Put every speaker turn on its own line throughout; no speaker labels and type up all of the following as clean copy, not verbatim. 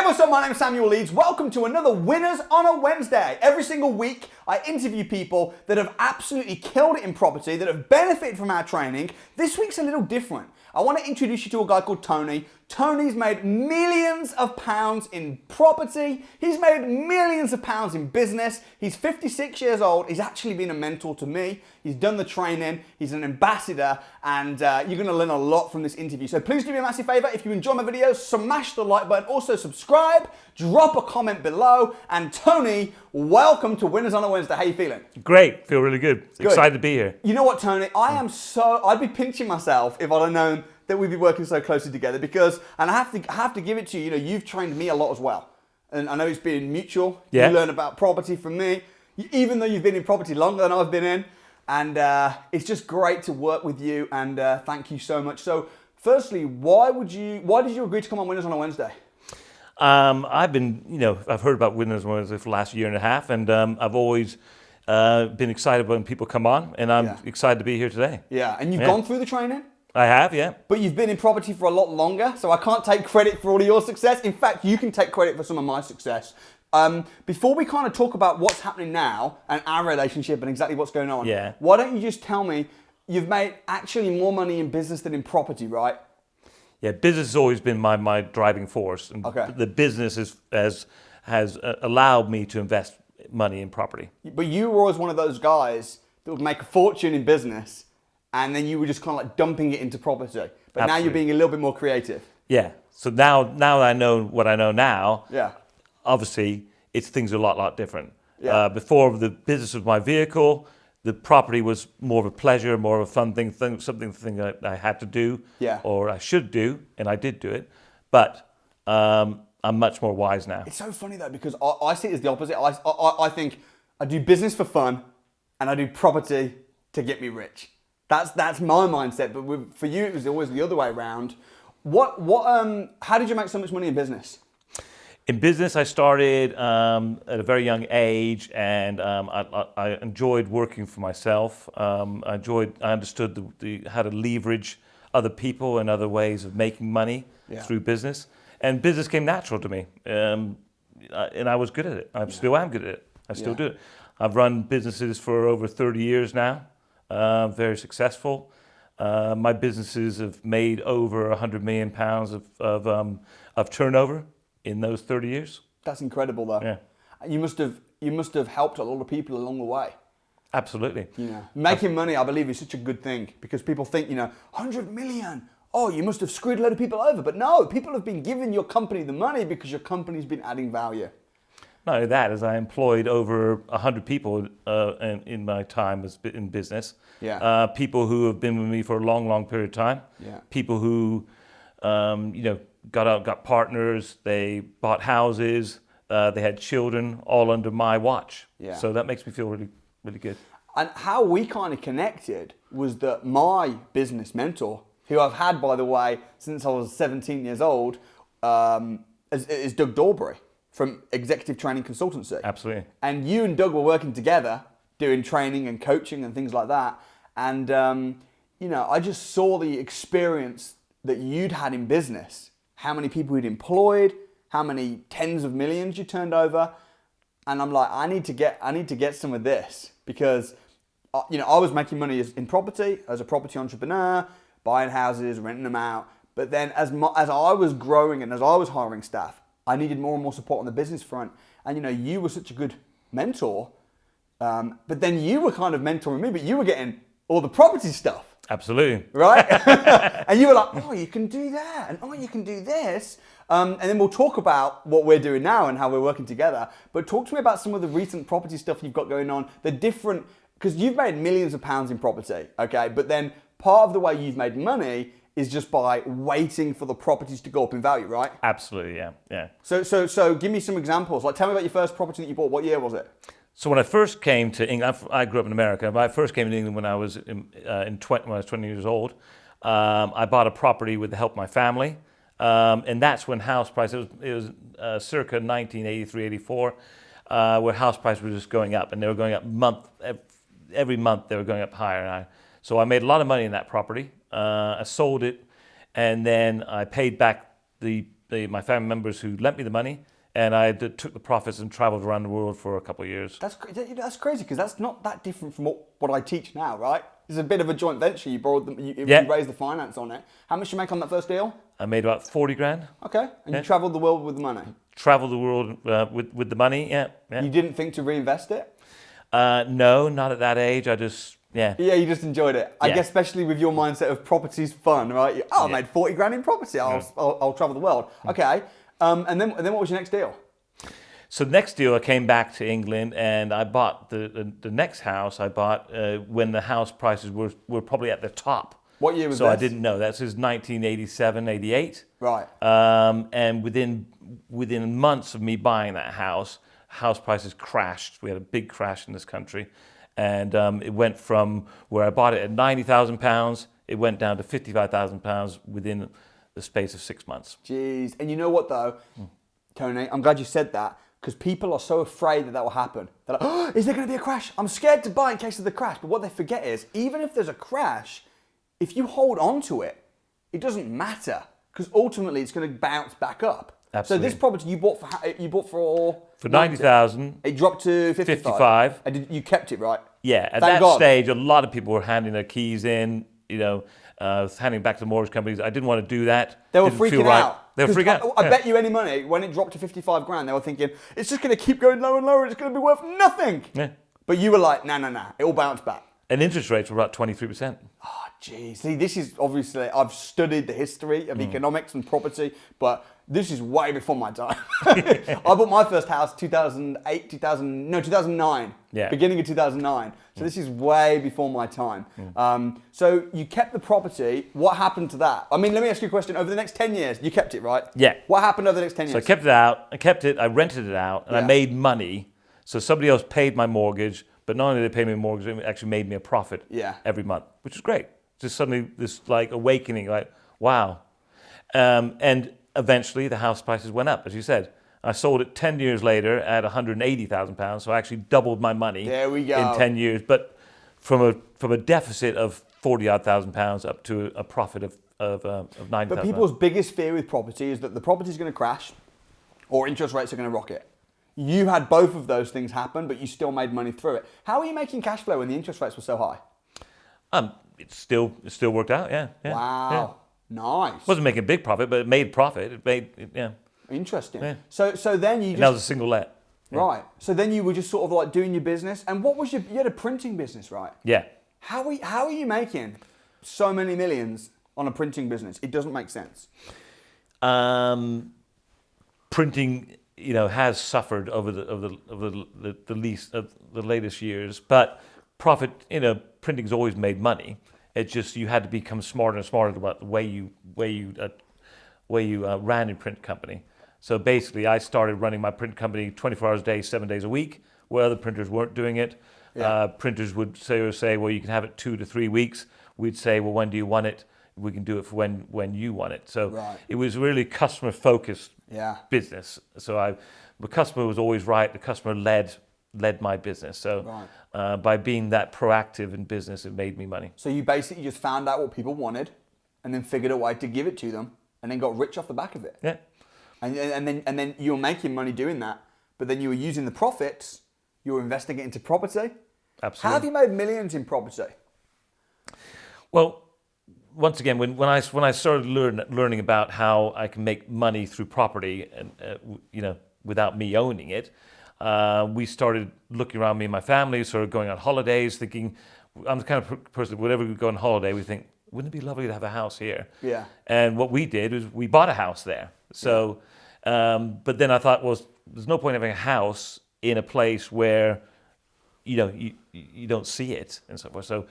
What's up? My name is Samuel Leeds. Welcome to another Winners on a Wednesday. Every single week, I interview people that have absolutely killed it in property, that have benefited from our training. This week's a little different. I want to introduce you to a guy called Tony. Tony's made millions of pounds in property. He's made millions of pounds in business. He's 56 years old. He's actually been a mentor to me. He's done the training. He's an ambassador, and you're going to learn a lot from this interview. So please do me a massive favor. If you enjoy my videos, smash the like button. Also subscribe, drop a comment below. And Tony, welcome to Winners on a Wednesday. How you feeling?
Great. Feel really good. Excited to be here.
You know what, Tony? I'd be pinching myself if I'd have known that we'd be working so closely together because, and I have to give it to you, you've trained me a lot as well. And I know it's been mutual.
Yeah.
You learn about property from me, even though you've been in property longer than I've been in. And it's just great to work with you, and thank you so much. So firstly, why did you agree to come on Winners on a Wednesday?
I've heard about Winners on Wednesday for the last year and a half, and I've always been excited when people come on, and I'm excited to be here today.
Yeah, and you've gone through the training?
I have, yeah.
But you've been in property for a lot longer, so I can't take credit for all of your success. In fact, you can take credit for some of my success. Before we kind of talk about what's happening now and our relationship and exactly what's going on, why don't you just tell me, you've made actually more money in business than in property, right?
Yeah, business has always been my driving force. And the business has allowed me to invest money in property.
But you were always one of those guys that would make a fortune in business, and then you were just kind of like dumping it into property. But
Absolutely.
Now you're being a little bit more creative.
Yeah. So now that I know what I know now, obviously things are a lot different.
Yeah.
Before, the business was my vehicle. The property was more of a pleasure, more of a fun thing that I had to do, or I should do, and I did do it. But I'm much more wise now.
It's so funny though, because I see it as the opposite. I think I do business for fun, and I do property to get me rich. That's my mindset. But for you, it was always the other way around. How did you make so much money in business?
In business, I started at a very young age, and I enjoyed working for myself. I understood how to leverage other people and other ways of making money through business. And business came natural to me, and I was good at it. I still am good at it. I still do it. I've run businesses for over 30 years now, very successful. My businesses have made over £100 million of turnover in those 30 years. That's
incredible though.
Yeah.
You must have helped a lot of people along the way.
Absolutely.
Making money, I believe, is such a good thing because people think, 100 million. Oh, you must have screwed a load of people over. But no, people have been giving your company the money because your company's been adding value.
Not only that, as I employed over 100 people in my time in business.
Yeah.
People who have been with me for a long period of time.
Yeah.
People who, got partners, they bought houses, they had children, all under my watch.
Yeah.
So that makes me feel really, really good. And
how we kind of connected was that my business mentor, who I've had, by the way, since I was 17 years old, is Doug Dorbury from Executive Training Consultancy.
Absolutely.
And you and Doug were working together, doing training and coaching and things like that. And, I just saw the experience that you'd had in business, how many people you'd employed, how many tens of millions you turned over. And I'm like, I need to get some of this because, I was making money in property as a property entrepreneur, buying houses, renting them out. But then as I was growing and as I was hiring staff, I needed more and more support on the business front. And, you were such a good mentor. But then you were kind of mentoring me, but you were getting all the property stuff.
Absolutely.
Right? And you were like, oh, you can do that. And oh, you can do this. And then we'll talk about what we're doing now and how we're working together. But talk to me about some of the recent property stuff you've got going on. The different, because you've made millions of pounds in property, okay? But then part of the way you've made money is just by waiting for the properties to go up in value, right?
Absolutely, yeah.
So give me some examples. Like, tell me about your first property that you bought. What year was it?
So when I first came to England, I grew up in America, but I first came to England when I was 20 years old. I bought a property with the help of my family, and that's when house prices, it was circa 1983, 84, where house prices were just going up, and they were going up every month they were going up higher and higher. So I made a lot of money in that property. I sold it, and then I paid back the my family members who lent me the money, and I took the profits and traveled around the world for a couple of years.
That's crazy because that's not that different from what I teach now, right? It's a bit of a joint venture. You borrowed you raised the finance on it. How much did you make on that first deal?
I made about 40 grand.
Okay, and you travelled the world with the money.
Traveled the world with the money. Yeah.
You didn't think to reinvest it?
No, not at that age. I just
Yeah, you just enjoyed it. I guess especially with your mindset of property's fun, right? I made 40 grand in property. I'll travel the world. Okay, and then what was your next deal?
So the next deal, I came back to England and I bought the next house. I bought when the house prices were probably at the top.
What year was
so
this?
I didn't know. This is 1987, 88.
Right.
And within months of me buying that house prices crashed. We had a big crash in this country. And it went from where I bought it at £90,000, it went down to £55,000 within the space of 6 months.
Jeez. And you know what though, Tony, I'm glad you said that, because people are so afraid that will happen. They're like, oh, is there going to be a crash? I'm scared to buy in case of the crash. But what they forget is, even if there's a crash, if you hold on to it, it doesn't matter, because ultimately it's going to bounce back up.
Absolutely.
So this property you bought for
90,000.
It dropped to 55. And you kept it, right?
Yeah. At
Thank
that
God.
stage, a lot of people were handing their keys in, handing back to the mortgage companies. I didn't want to do that.
They were
Didn't feel
freaking
right.
out.
They were freaking out.
I bet you any money, when it dropped to 55 grand, they were thinking, it's just going to keep going lower and lower. It's going to be worth nothing.
Yeah.
But you were like, nah. It all bounced back.
And interest rates were about 23%.
Oh, geez. See, this is obviously, I've studied the history of economics and property, but this is way before my time. I bought my first house 2009.
Yeah.
Beginning of 2009. So this is way before my time. So you kept the property. What happened to that? I mean, let me ask you a question. Over the next 10 years, you kept it, right?
Yeah.
What happened over the next 10 years?
So I kept it out. I rented it out, and I made money. So somebody else paid my mortgage, but not only did they pay me a mortgage, it actually made me a profit every month, which is great. Just suddenly this like awakening, like, wow. And eventually the house prices went up, as you said. I sold it 10 years later at £180,000, so I actually doubled my money
There we go.
in 10 years. But from a deficit of 40-odd thousand pounds up to a profit of 90,000.
But people's biggest fear with property is that the property is going to crash or interest rates are going to rocket. You had both of those things happen, but you still made money through it. How are you making cash flow when the interest rates were so high?
It still worked out, yeah.
Wow, nice.
Wasn't making a big profit, but it made profit.
Interesting.
Yeah.
So then you
And that was a single let. Yeah.
Right. So then you were just sort of like doing your business. And what was you had a printing business, right?
Yeah.
How are you making so many millions on a printing business? It doesn't make sense.
Printing, has suffered over the latest years, but profit, printing's always made money. It's just you had to become smarter and smarter about the way you ran your print company. So basically, I started running my print company 24 hours a day, 7 days a week, where other printers weren't doing it. Yeah. Printers would say, well, you can have it 2 to 3 weeks. We'd say, well, when do you want it? We can do it for when you want it. So It was really customer-focused business. So the customer was always right. The customer led my business. So by being that proactive in business, it made me money.
So you basically just found out what people wanted and then figured a way to give it to them and then got rich off the back of it.
Yeah.
And then you were making money doing that, but then you were using the profits, you were investing it into property.
Absolutely.
How have you made millions in property?
Well, once again, when I started learning about how I can make money through property, and without me owning it, we started looking around, me and my family, sort of going on holidays, thinking, I'm the kind of person, whenever we go on holiday, we think, wouldn't it be lovely to have a house here?
Yeah.
And what we did was we bought a house there. So, but then I thought, well, there's no point having a house in a place where, you don't see it and so forth. So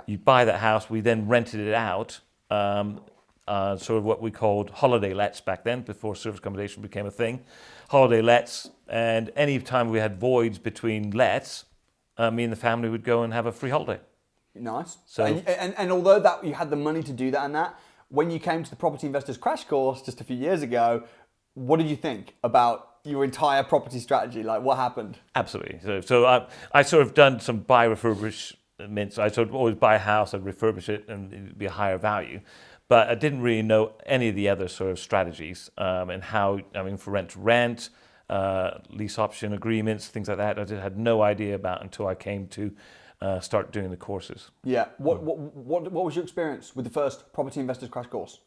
you buy that house, we then rented it out, sort of what we called holiday lets back then, before service accommodation became a thing. Holiday lets, and any time we had voids between lets, me and the family would go and have a free holiday.
Nice.
So,
and although that you had the money to do that and that, when you came to the Property Investors Crash Course just a few years ago, what did you think about your entire property strategy? Like, what happened?
Absolutely. So I sort of done some buy refurbishments. I sort of always buy a house, I'd refurbish it, and it'd be a higher value. but I didn't really know any of the other sort of strategies and how, for rent to rent, lease option agreements, things like that. I just had no idea about until I came to start doing the courses.
Yeah. What was your experience with the first Property Investors Crash Course?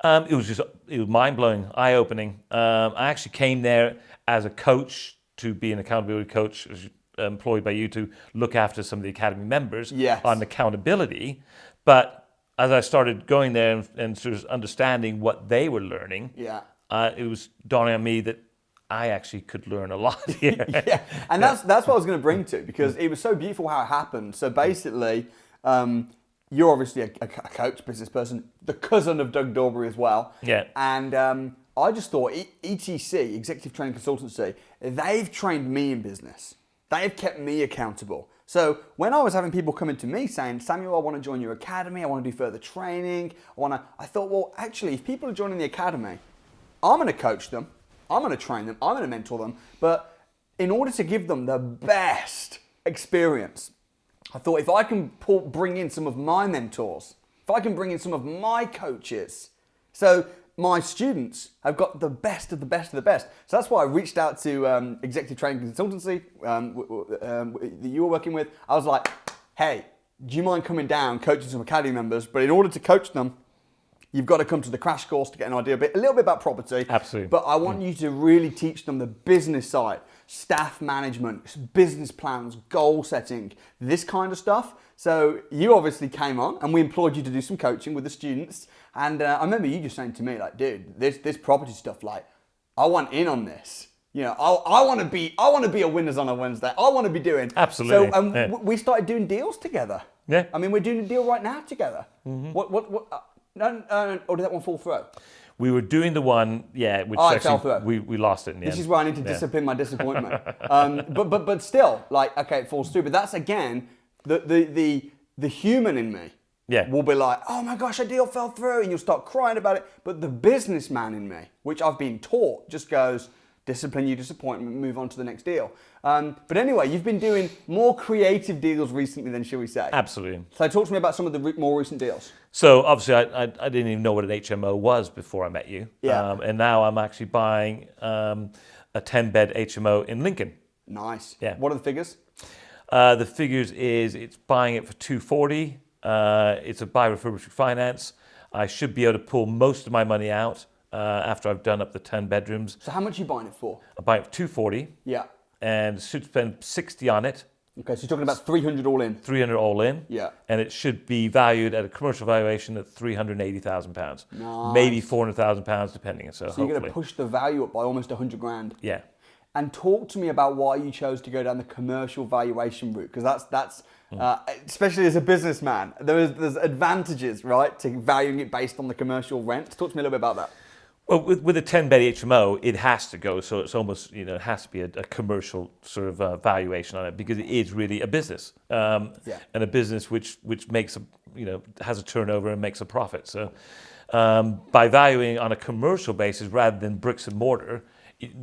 It was mind-blowing, eye-opening. I actually came there as a coach to be an accountability coach, employed by you to look after some of the academy members on accountability. But as I started going there and sort of understanding what they were learning, it was dawning on me that I actually could learn a lot here.
And that's what I was going to bring to, because it was so beautiful how it happened. So basically, you're obviously a coach, business person, the cousin of Doug Dorbury as well.
Yeah.
And I just thought ETC, Executive Training Consultancy, they've trained me in business. They've kept me accountable. So when I was having people coming to me saying, Samuel, I want to join your academy, I want to do further training, I thought, well, actually, if people are joining the academy, I'm going to coach them, I'm going to train them, I'm going to mentor them. But in order to give them the best experience, I thought if I can bring in some of my mentors, if I can bring in some of my coaches, so my students have got the best of the best of the best. So that's why I reached out to Executive Training Consultancy that you were working with. I was like, hey, do you mind coming down, coaching some academy members? But in order to coach them, you've got to come to the crash course to get an idea, a little bit about property.
Absolutely.
But I want you to really teach them the business side, staff management, business plans, goal setting, this kind of stuff. So you obviously came on and we employed you to do some coaching with the students. And I remember you just saying to me, like, dude, this property stuff, like, I want in on this. You know, I want to be a Winners on a Wednesday. I want to be doing.
Absolutely.
So we started doing deals together.
Yeah.
I mean, we're doing a deal right now together. Mm-hmm. Or did that one fall through?
We were doing the one, which
it fell through.
we lost it in the end.
This is where I need to discipline my disappointment. But still, like, okay, it falls through. But that's, again, the human in me will be like, oh my gosh, a deal fell through, and you'll start crying about it. But the businessman in me, which I've been taught, just goes, discipline your disappointment, move on to the next deal. But anyway, you've been doing more creative deals recently then, shall we say?
Absolutely.
So talk to me about some of the more recent deals.
So obviously I didn't even know what an HMO was before I met you.
Yeah.
And now I'm actually buying a 10-bed HMO in Lincoln.
Nice.
Yeah.
What are the figures?
The figures is it's buying it for $240. It's a buy refurbished finance. I should be able to pull most of my money out after I've done up the 10 bedrooms.
So how much are you buying it for?
I buy it for $240.
Yeah.
And should spend $60 on it.
Okay, so you're talking about 300 all in.
300 all in.
Yeah.
And it should be valued at a commercial valuation at £380,000.
Nice.
Maybe £400,000 depending. So
you're going to push the value up by almost 100 grand.
Yeah.
And talk to me about why you chose to go down the commercial valuation route, because that's especially as a businessman, there's advantages, right, to valuing it based on the commercial rent. Talk to me a little bit about that.
Well, with a 10-bed HMO, it has to go. So it's almost, it has to be a commercial sort of valuation on it, because it is really a business, and a business which makes has a turnover and makes a profit. So by valuing on a commercial basis rather than bricks and mortar,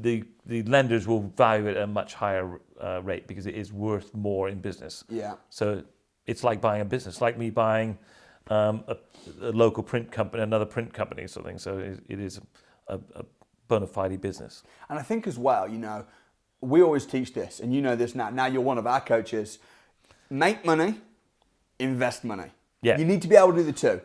the lenders will value it at a much higher rate because it is worth more in business.
Yeah.
So it's like buying a business, like me buying a local print company, another print company or something. So it is a bona fide business.
And I think as well, we always teach this, and you know this now. Now you're one of our coaches. Make money, invest money.
Yeah.
You need to be able to do the two.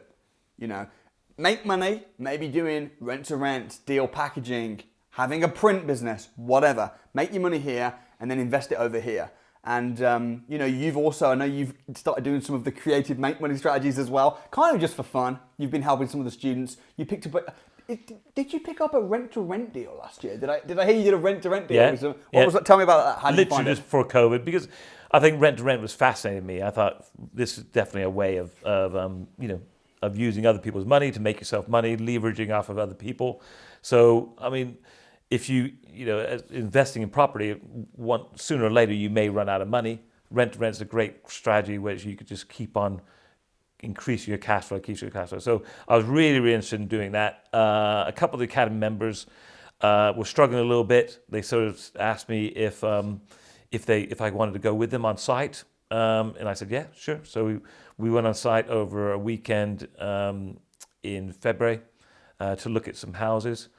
Make money, maybe doing rent to rent, deal packaging, having a print business, whatever. Make your money here and then invest it over here. And, you've also, I know you've started doing some of the creative make money strategies as well, kind of just for fun. You've been helping some of the students. You picked up did you pick up a rent-to-rent deal last year? Did I hear you did a rent-to-rent deal?
Yeah.
What was that? Tell me about that. How did
Literally
you find
just
it?
before COVID, because I think rent-to-rent was fascinating me. I thought this is definitely a way of using other people's money to make yourself money, leveraging off of other people. So, I mean, if investing in property, sooner or later you may run out of money. Rent-to-rent is a great strategy where you could just keep on increasing your cash flow, So I was really, really interested in doing that. A couple of the academy members were struggling a little bit. They sort of asked me if I wanted to go with them on site, and I said, yeah, sure. So we went on site over a weekend in February to look at some houses.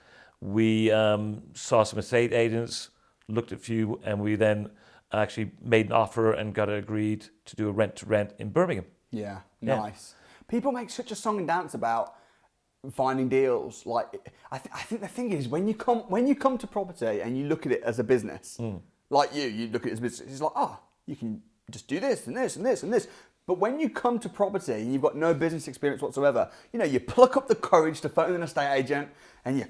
We saw some estate agents, looked at a few, and we then actually made an offer and got it agreed to do a rent-to-rent in Birmingham.
Yeah,
Yeah.
nice. People make such a song and dance about finding deals. Like, I think the thing is, when you come to property and you look at it as a business, like you look at it as a business, it's like, oh, you can just do this and this and this and this. But when you come to property and you've got no business experience whatsoever, you pluck up the courage to phone an estate agent and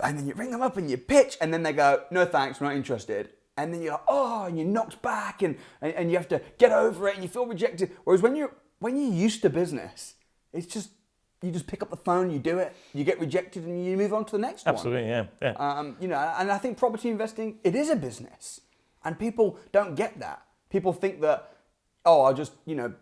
and then you ring them up and you pitch, and then they go, no thanks, we're not interested. And then you're like, oh, and you're knocked back and you have to get over it and you feel rejected. Whereas when you're used to business, it's just, you just pick up the phone, you do it, you get rejected, and you move on to the next one.
Absolutely, yeah.
And I think property investing, it is a business, and people don't get that. People think that, oh, I'll just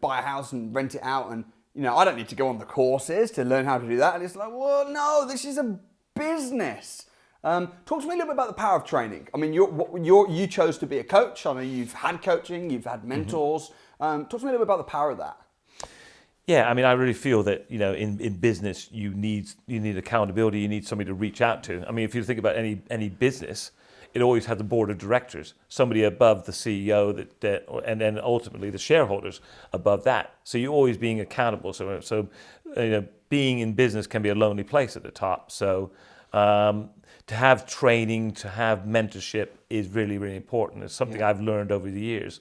buy a house and rent it out, and I don't need to go on the courses to learn how to do that. And it's like, well, no, this is a business. Talk to me a little bit about the power of training. I mean, you chose to be a coach. I mean, you've had coaching, you've had mentors. Talk to me a little bit about the power of that.
Yeah, I mean, I really feel that in business you need accountability. You need somebody to reach out to. I mean, if you think about any business, it always has a board of directors, somebody above the CEO and then ultimately the shareholders above that. So you're always being accountable. So being in business can be a lonely place at the top. So to have training, to have mentorship is really, really important. It's something I've learned over the years.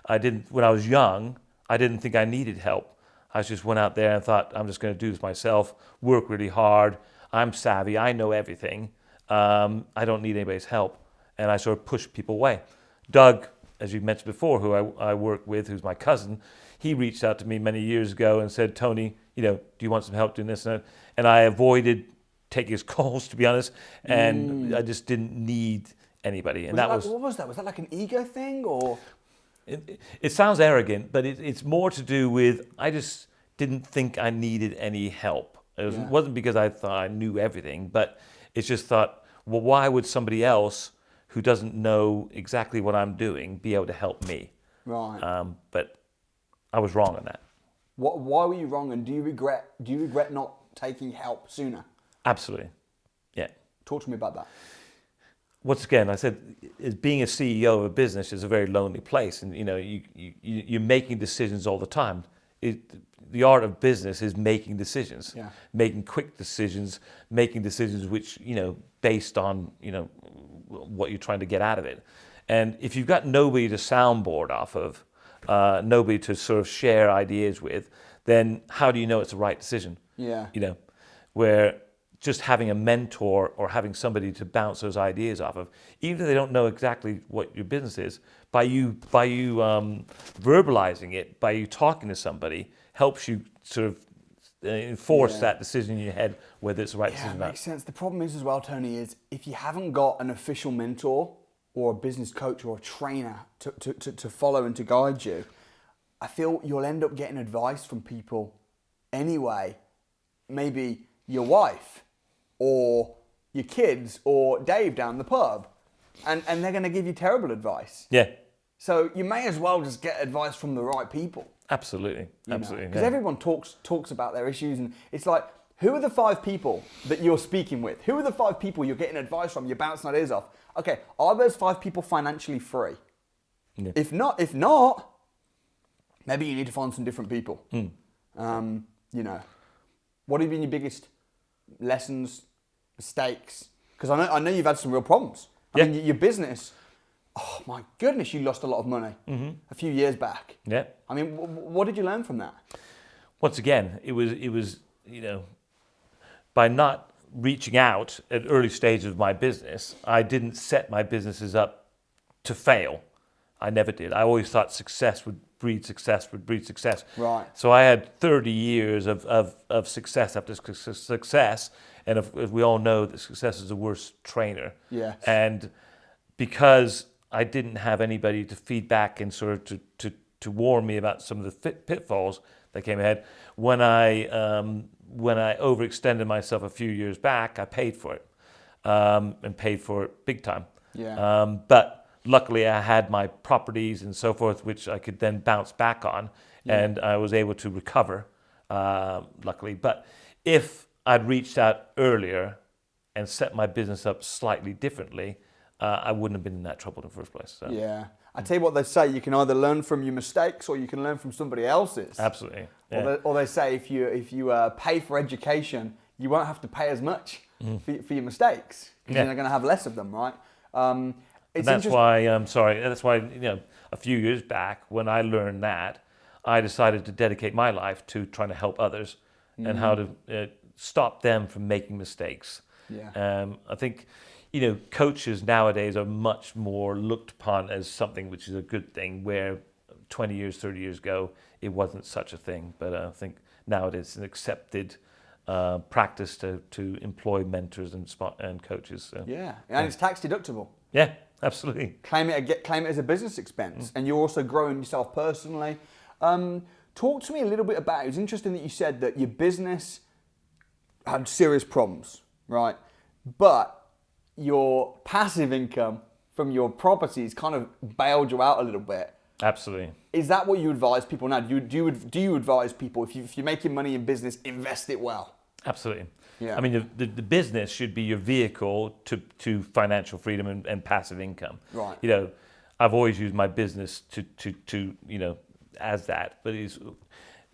When I was young, I didn't think I needed help. I just went out there and thought, I'm just going to do this myself, work really hard. I'm savvy. I know everything. I don't need anybody's help. And I sort of pushed people away. Doug, as you mentioned before, who I work with, who's my cousin, he reached out to me many years ago and said, Tony, do you want some help doing this and that? And I avoided taking his calls, to be honest, and I just didn't need anybody. And
what was that? Was that like an ego thing, or?
It sounds arrogant, but it's more to do with I just didn't think I needed any help. It wasn't because I thought I knew everything, but it's just thought, well, why would somebody else who doesn't know exactly what I'm doing be able to help me?
Right.
But I was wrong on that.
Why were you wrong, and do you regret not taking help sooner?
Absolutely. Yeah.
Talk to me about that.
Once again, I said, being a CEO of a business is a very lonely place, and you're making decisions all the time. The art of business is making decisions, making quick decisions, making decisions which based on what you're trying to get out of it. And if you've got nobody to soundboard off of, nobody to sort of share ideas with, then how do you know it's the right decision?
Yeah.
Where just having a mentor or having somebody to bounce those ideas off of, even if they don't know exactly what your business is, by you verbalizing it, by you talking to somebody, helps you sort of enforce that decision in your head, whether it's the right decision or not.
Makes sense. The problem is as well, Tony, is if you haven't got an official mentor or a business coach or a trainer to follow and to guide you, I feel you'll end up getting advice from people anyway. Maybe your wife, or your kids, or Dave down the pub, and they're going to give you terrible advice.
Yeah.
So you may as well just get advice from the right people.
Absolutely.
Because everyone talks about their issues, and it's like, who are the 5 people that you're speaking with? Who are the 5 people you're getting advice from? You're bouncing ideas off. Okay, are those 5 people financially free? Yeah. If not, maybe you need to find some different people. What have been your biggest lessons, mistakes? Because I know you've had some real problems. I mean, your business, oh my goodness, you lost a lot of money a few years back.
Yeah.
I mean, what did you learn from that?
Once again, it was by not reaching out at early stages of my business, I didn't set my businesses up to fail. I never did. I always thought success would breed success.
Right.
So I had 30 years of success after success, and as we all know, that success is the worst trainer.
Yes.
And because I didn't have anybody to feed back and sort of to warn me about some of the pitfalls that came ahead, when I overextended myself a few years back, I paid for it, and paid for it big time.
Yeah.
But luckily, I had my properties and so forth, which I could then bounce back on, and I was able to recover, luckily. But if I'd reached out earlier and set my business up slightly differently, I wouldn't have been in that trouble in the first place. So.
Yeah. I tell you what they say, you can either learn from your mistakes or you can learn from somebody else's.
Absolutely. Yeah.
Or they say if you pay for education, you won't have to pay as much for your mistakes because you're going to have less of them, right?
That's why, a few years back when I learned that, I decided to dedicate my life to trying to help others and how to stop them from making mistakes.
Yeah.
I think, coaches nowadays are much more looked upon as something which is a good thing, where 20 years, 30 years ago, it wasn't such a thing. But I think now it is an accepted practice to employ mentors and coaches. So,
yeah, and it's tax deductible.
Yeah, absolutely.
Claim it as a business expense, and you're also growing yourself personally. Talk to me a little bit about it. It's interesting that you said that your business had serious problems, right? But your passive income from your properties kind of bailed you out a little bit.
Absolutely.
Is that what you advise people now? Do you advise people, if you're making money in business, invest it well?
Absolutely.
Yeah.
I mean, the business should be your vehicle to financial freedom and passive income.
Right.
I've always used my business to as that, but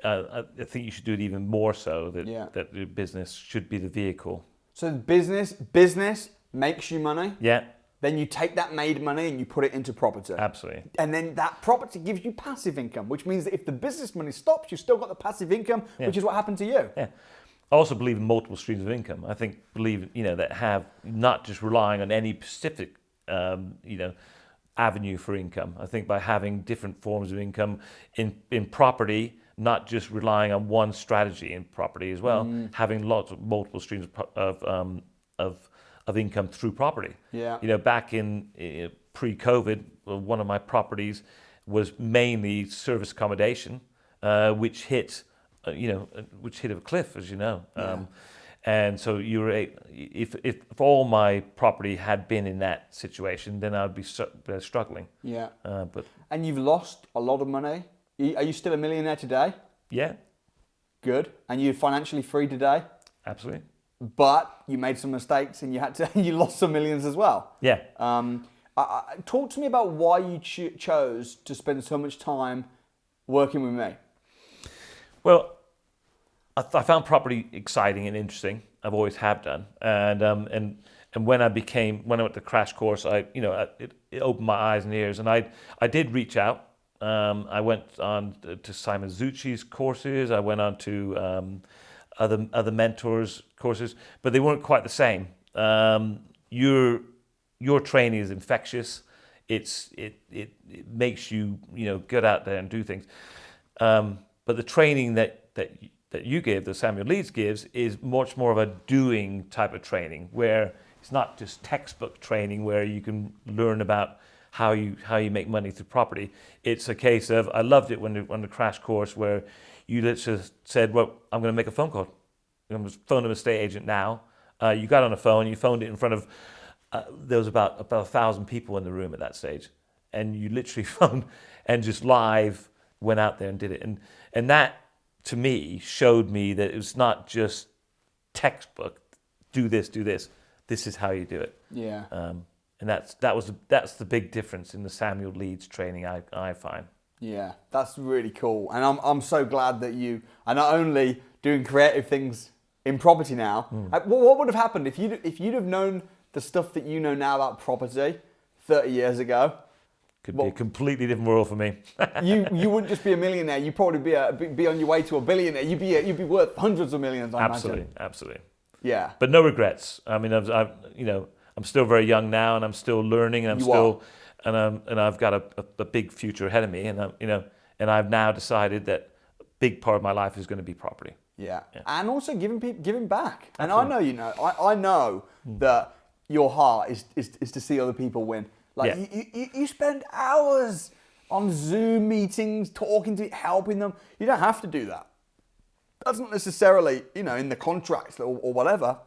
I think you should do it even more so that your business should be the vehicle.
So business makes you money.
Yeah.
Then you take that made money and you put it into property.
Absolutely.
And then that property gives you passive income, which means that if the business money stops, you've still got the passive income, which is what happened to you.
Yeah. I also believe in multiple streams of income. I believe that have not just relying on any specific avenue for income. I think by having different forms of income in property, not just relying on one strategy in property as well, having lots of multiple streams of income through property.
Yeah.
Back in pre-COVID, one of my properties was mainly service accommodation, which hit a cliff, as you know.
Yeah.
And so if all my property had been in that situation, then I'd be struggling.
Yeah.
But
and you've lost a lot of money. Are you still a millionaire today?
yeah,
Good. And you're financially free today?
absolutely.
But you made some mistakes and you lost some millions as well.
Yeah.
Talk to me about why you chose to spend so much time working with me.
Well, I found property exciting and interesting. I've always have done, and when I went to crash course, it opened my eyes and ears, and I did reach out. I went on to Simon Zucchi's courses. I went on to other mentors courses, but they weren't quite the same. Your training is infectious. It makes you get out there and do things. But the training that you give, that Samuel Leeds gives, is much more of a doing type of training, where it's not just textbook training where you can learn about how you make money through property. It's a case of, I loved it when the crash course where you literally said, well, I'm going to make a phone call. I'm going to phone an estate agent now. You got on the phone, you phoned it in front of, there was about 1,000 people in the room at that stage. And you literally phoned and just live went out there and did it. And that, to me, showed me that it was not just textbook, do this. This is how you do it.
Yeah.
And that's the big difference in the Samuel Leeds training, I find.
Yeah, that's really cool. And I'm so glad that you are not only doing creative things in property now. What would have happened if you'd have known the stuff that you know now about property 30 years ago?
Could be a completely different world for me.
you wouldn't just be a millionaire. You'd probably be on your way to a billionaire. You'd be worth hundreds of millions. I imagine.
Absolutely.
Yeah.
But no regrets. I mean, I'm still very young now, and I'm still learning, and I've got a big future ahead of me, and I've now decided that a big part of my life is going to be property.
Yeah. And also giving back. And
Absolutely.
I know that your heart is to see other people win. Like you spend hours on Zoom meetings, talking to, helping them. You don't have to do that. That's not necessarily, in the contracts or whatever.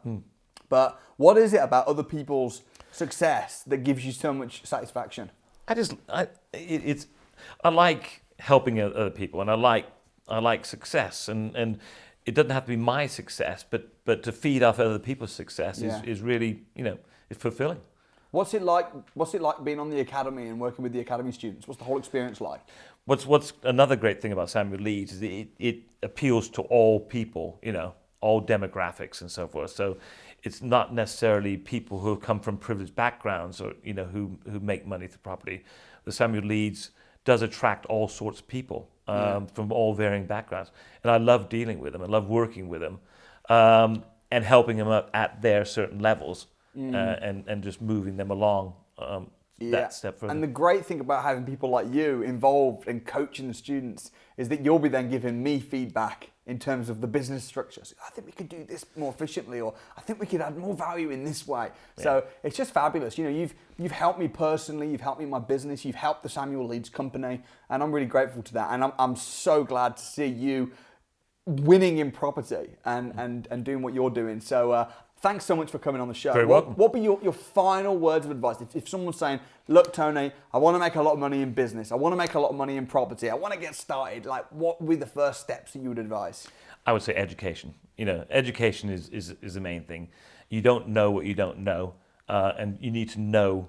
But what is it about other people's success that gives you so much satisfaction?
I like helping other people, and I like success, and it doesn't have to be my success, but to feed off other people's success is really, it's fulfilling.
What's it like being on the academy and working with the academy students? What's the whole experience like?
What's another great thing about Samuel Leeds is it appeals to all people, all demographics and so forth. So it's not necessarily people who have come from privileged backgrounds or who make money through property. The Samuel Leeds does attract all sorts of people from all varying backgrounds, and I love dealing with them. I love working with them and helping them up at their certain levels and just moving them along. That step further.
And the great thing about having people like you involved and coaching the students is that you'll be then giving me feedback in terms of the business structure. So I think we could do this more efficiently, or I think we could add more value in this way. Yeah. So it's just fabulous. You've helped me personally, you've helped me in my business, you've helped the Samuel Leeds company, and I'm really grateful to that. And I'm so glad to see you winning in property and doing what you're doing. So thanks so much for coming on the show.
Very welcome.
What would be your final words of advice? If someone's saying, look, Tony, I want to make a lot of money in business. I want to make a lot of money in property. I want to get started. Like, what would be the first steps that you would advise?
I would say education. Education is the main thing. You don't know what you don't know. And you need to know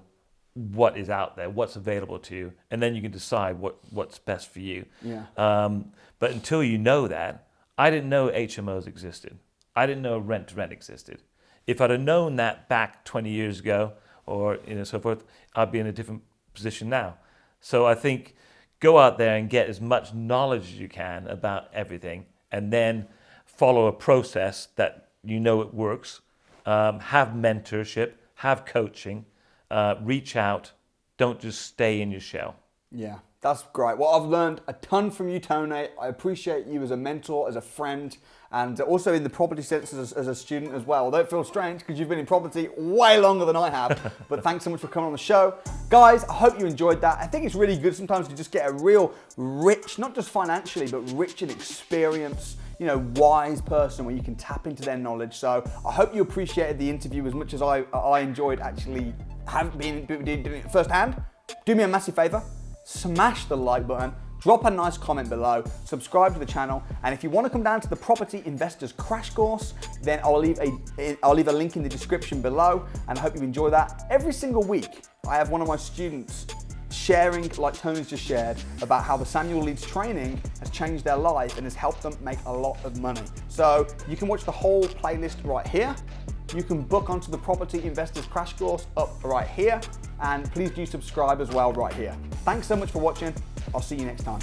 what is out there, what's available to you. And then you can decide what's best for you.
Yeah.
But until you know that, I didn't know HMOs existed. I didn't know rent-to-rent existed. If I'd have known that back 20 years ago or so forth, I'd be in a different position now. So I think go out there and get as much knowledge as you can about everything, and then follow a process that it works. Have mentorship, have coaching, reach out, don't just stay in your shell.
Yeah, that's great. Well, I've learned a ton from you, Tony. I appreciate you as a mentor, as a friend, and also in the property sense as a student as well. Although it feels strange because you've been in property way longer than I have, but thanks so much for coming on the show. Guys, I hope you enjoyed that. I think it's really good sometimes to just get a real rich, not just financially, but rich in experience, wise person where you can tap into their knowledge. So I hope you appreciated the interview as much as I enjoyed actually doing it firsthand. Do me a massive favor, smash the like button, drop a nice comment below, subscribe to the channel, and if you want to come down to the Property Investors Crash Course, then I'll leave a link in the description below, and I hope you enjoy that. Every single week, I have one of my students sharing, like Tony's just shared, about how the Samuel Leeds training has changed their life and has helped them make a lot of money. So you can watch the whole playlist right here. You can book onto the Property Investors Crash Course up right here, and please do subscribe as well right here. Thanks so much for watching. I'll see you next time.